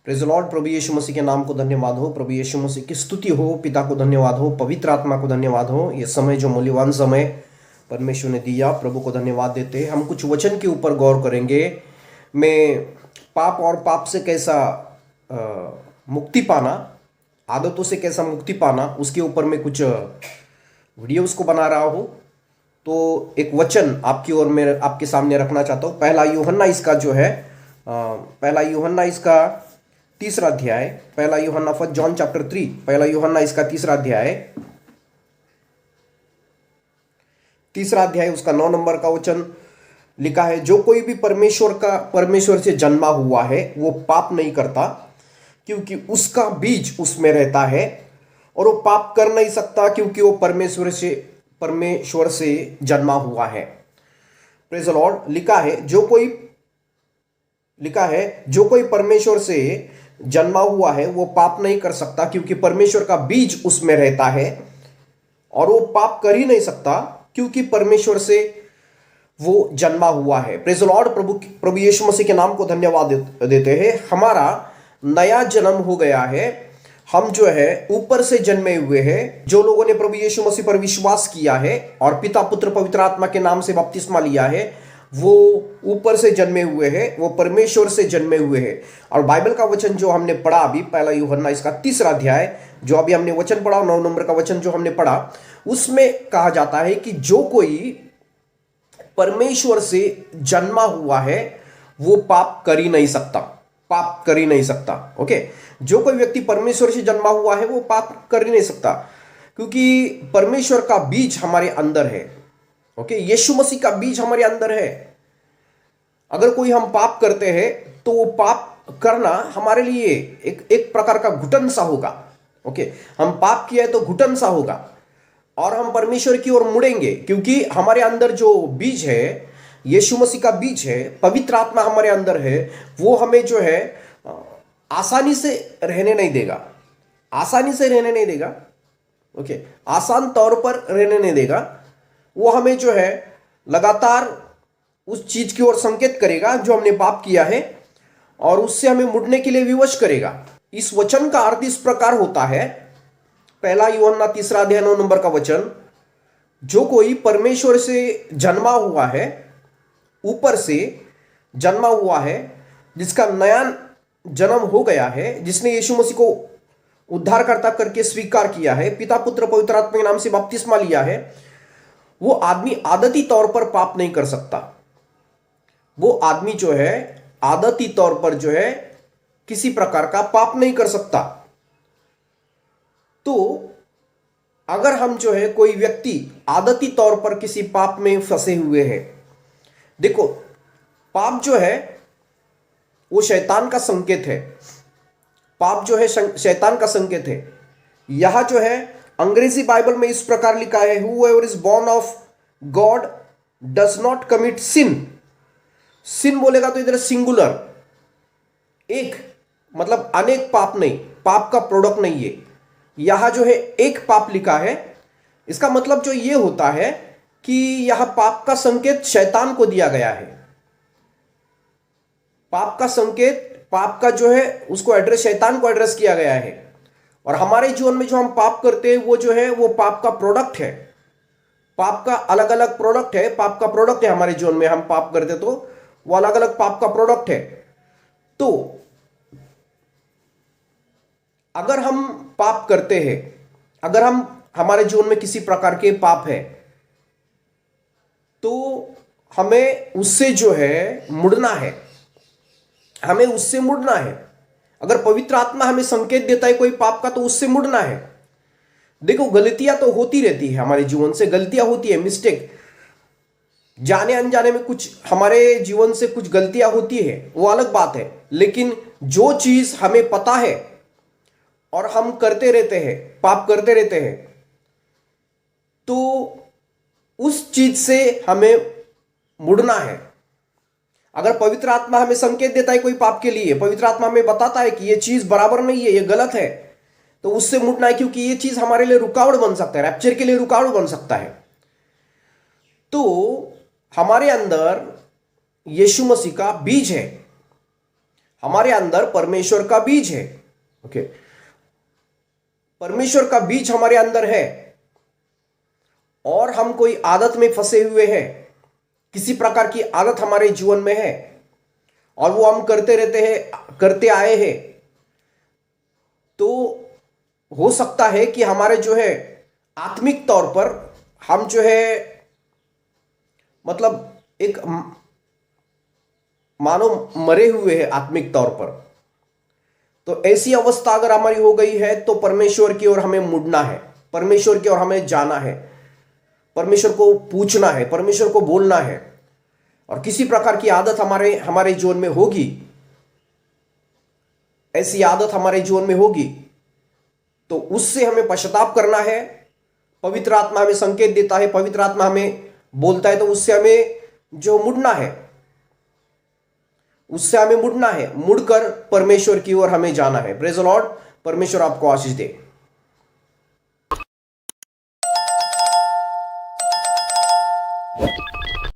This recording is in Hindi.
Praise the lord. प्रभु यीशु मसीह के नाम को धन्यवाद हो, प्रभु यीशु मसीह की स्तुति हो, पिता को धन्यवाद हो, पवित्र आत्मा को धन्यवाद हो। ये समय जो मूल्यवान समय परमेश्वर ने दिया, प्रभु को धन्यवाद देते। हम कुछ वचन के ऊपर गौर करेंगे। मैं पाप और पाप से कैसा मुक्ति पाना, आदतों से कैसा मुक्ति पाना, उसके ऊपर मैं कुछ वीडियोस को बना रहा हूँ। तो एक वचन आपकी ओर में आपके सामने रखना चाहता हूँ। पहला यूहन्ना इसका जो है पहला यूहन्ना इसका तीसरा अध्याय, पहला यूहन्ना फर्स्ट जॉन चैप्टर 3, पहला यूहन्ना इसका तीसरा अध्याय उसका 9 नंबर का वचन लिखा है, जो कोई भी परमेश्वर से जन्मा हुआ है वो पाप नहीं करता, क्योंकि उसका बीज उसमें रहता है, और वो पाप कर नहीं सकता क्योंकि वो परमेश्वर से जन्मा हुआ है। Praise the Lord. लिखा है जो कोई परमेश्वर से जन्मा हुआ है वो पाप नहीं कर सकता, क्योंकि परमेश्वर का बीज उसमें रहता है, और वो पाप कर ही नहीं सकता क्योंकि परमेश्वर से वो जन्मा हुआ है। Praise the lord. प्रभु यीशु मसीह के नाम को धन्यवाद देते हैं। हमारा नया जन्म हो गया है। हम जो है ऊपर से जन्मे हुए हैं। जो लोगों ने प्रभु यीशु मसीह पर विश्वास किया है और पिता पुत्र पवित्र आत्मा के नाम से बपतिस्मा लिया है, वो ऊपर से जन्मे हुए हैं, वो परमेश्वर से जन्मे हुए हैं। और बाइबल का वचन जो हमने पढ़ा अभी, पहला यूहन्ना इसका तीसरा अध्याय, जो अभी हमने वचन पढ़ा, 9 नंबर का वचन जो हमने पढ़ा, उसमें कहा जाता है कि जो कोई परमेश्वर से जन्मा हुआ है वो पाप कर ही नहीं सकता। ओके। जो कोई व्यक्ति परमेश्वर से जन्मा हुआ है वो पाप कर ही नहीं सकता, क्योंकि परमेश्वर का बीज हमारे अंदर है। ओके। यीशु मसीह का बीज हमारे अंदर है। अगर कोई हम पाप करते हैं तो वो पाप करना हमारे लिए एक प्रकार का घुटन सा होगा। ओके। हम पाप किया है तो घुटन सा होगा, और हम परमेश्वर की ओर मुड़ेंगे, क्योंकि हमारे अंदर जो बीज है, यीशु मसीह का बीज है, पवित्र आत्मा हमारे अंदर है, वो हमें जो है आसानी से रहने नहीं देगा। ओके। आसान तौर पर रहने नहीं देगा। वो हमें जो है लगातार उस चीज की ओर संकेत करेगा जो हमने पाप किया है, और उससे हमें मुड़ने के लिए विवश करेगा। इस वचन का अर्थ इस प्रकार होता है, पहला यूहन्ना तीसरा अध्याय 9 नंबर का वचन, जो कोई परमेश्वर से जन्मा हुआ है, ऊपर से जन्मा हुआ है, जिसका नया जन्म हो गया है, जिसने यीशु मसीह को उद्धारकर्ता करके स्वीकार किया है, पिता पुत्र पवित्र आत्मा के नाम से बपतिस्मा लिया है, वो आदमी आदती तौर पर पाप नहीं कर सकता। वो आदमी जो है आदती तौर पर जो है किसी प्रकार का पाप नहीं कर सकता। तो अगर हम जो है कोई व्यक्ति आदती तौर पर किसी पाप में फंसे हुए हैं, देखो, पाप जो है वो शैतान का संकेत है। पाप जो है शैतान का संकेत है। यह जो है अंग्रेजी बाइबल में इस प्रकार लिखा है, whoever is born of God does not commit sin। सिन बोलेगा तो इधर सिंगुलर, एक, मतलब अनेक पाप नहीं, पाप का प्रोडक्ट नहीं है। यह जो है एक पाप लिखा है, इसका मतलब जो ये होता है कि यह पाप का संकेत शैतान को दिया गया है। पाप का संकेत, पाप का जो है उसको एड्रेस शैतान को एड्रेस किया गया है। और हमारे जीवन में जो हम पाप करते हैं वो जो है वो पाप का प्रोडक्ट है। पाप का अलग अलग प्रोडक्ट है। पाप का प्रोडक्ट है हमारे जीवन में। हम पाप करते तो वो अलग अलग पाप का प्रोडक्ट है। तो अगर हम पाप करते हैं, अगर हमारे जीवन में किसी प्रकार के पाप है, तो हमें उससे जो है मुड़ना है। अगर पवित्र आत्मा हमें संकेत देता है कोई पाप का, तो उससे मुड़ना है। देखो, गलतियां तो होती रहती है, हमारे जीवन से गलतियां होती है, मिस्टेक, जाने अनजाने में कुछ हमारे जीवन से कुछ गलतियां होती है, वो अलग बात है। लेकिन जो चीज हमें पता है और हम करते रहते हैं, पाप करते रहते हैं, तो उस चीज से हमें मुड़ना है। अगर पवित्र आत्मा हमें संकेत देता है कोई पाप के लिए, पवित्र आत्मा हमें बताता है कि ये चीज बराबर नहीं है, ये गलत है, तो उससे मुड़ना है, क्योंकि ये चीज हमारे लिए रुकावट बन सकता है, रैप्चर के लिए रुकावट बन सकता है। तो हमारे अंदर यीशु मसीह का बीज है। हमारे अंदर परमेश्वर का बीज है। ओके, परमेश्वर का बीज हमारे अंदर है और हम कोई आदत में फंसे हुए हैं, किसी प्रकार की आदत हमारे जीवन में है और वो हम करते रहते हैं, करते आए हैं, तो हो सकता है कि हमारे जो है आत्मिक तौर पर हम जो है मतलब एक मानो मरे हुए हैं आत्मिक तौर पर। तो ऐसी अवस्था अगर हमारी हो गई है तो परमेश्वर की ओर हमें मुड़ना है, परमेश्वर की ओर हमें जाना है, परमेश्वर को पूछना है, परमेश्वर को बोलना है। और किसी प्रकार की आदत हमारे हमारे जीवन में होगी, ऐसी आदत हमारे जीवन में होगी तो उससे हमें पश्चाताप करना है। पवित्र आत्मा हमें संकेत देता है, पवित्र आत्मा हमें बोलता है, तो उससे हमें जो मुड़ना है, उससे हमें मुड़ना है, मुड़कर परमेश्वर की ओर हमें जाना है। Praise the Lord. परमेश्वर आपको आशीष दे।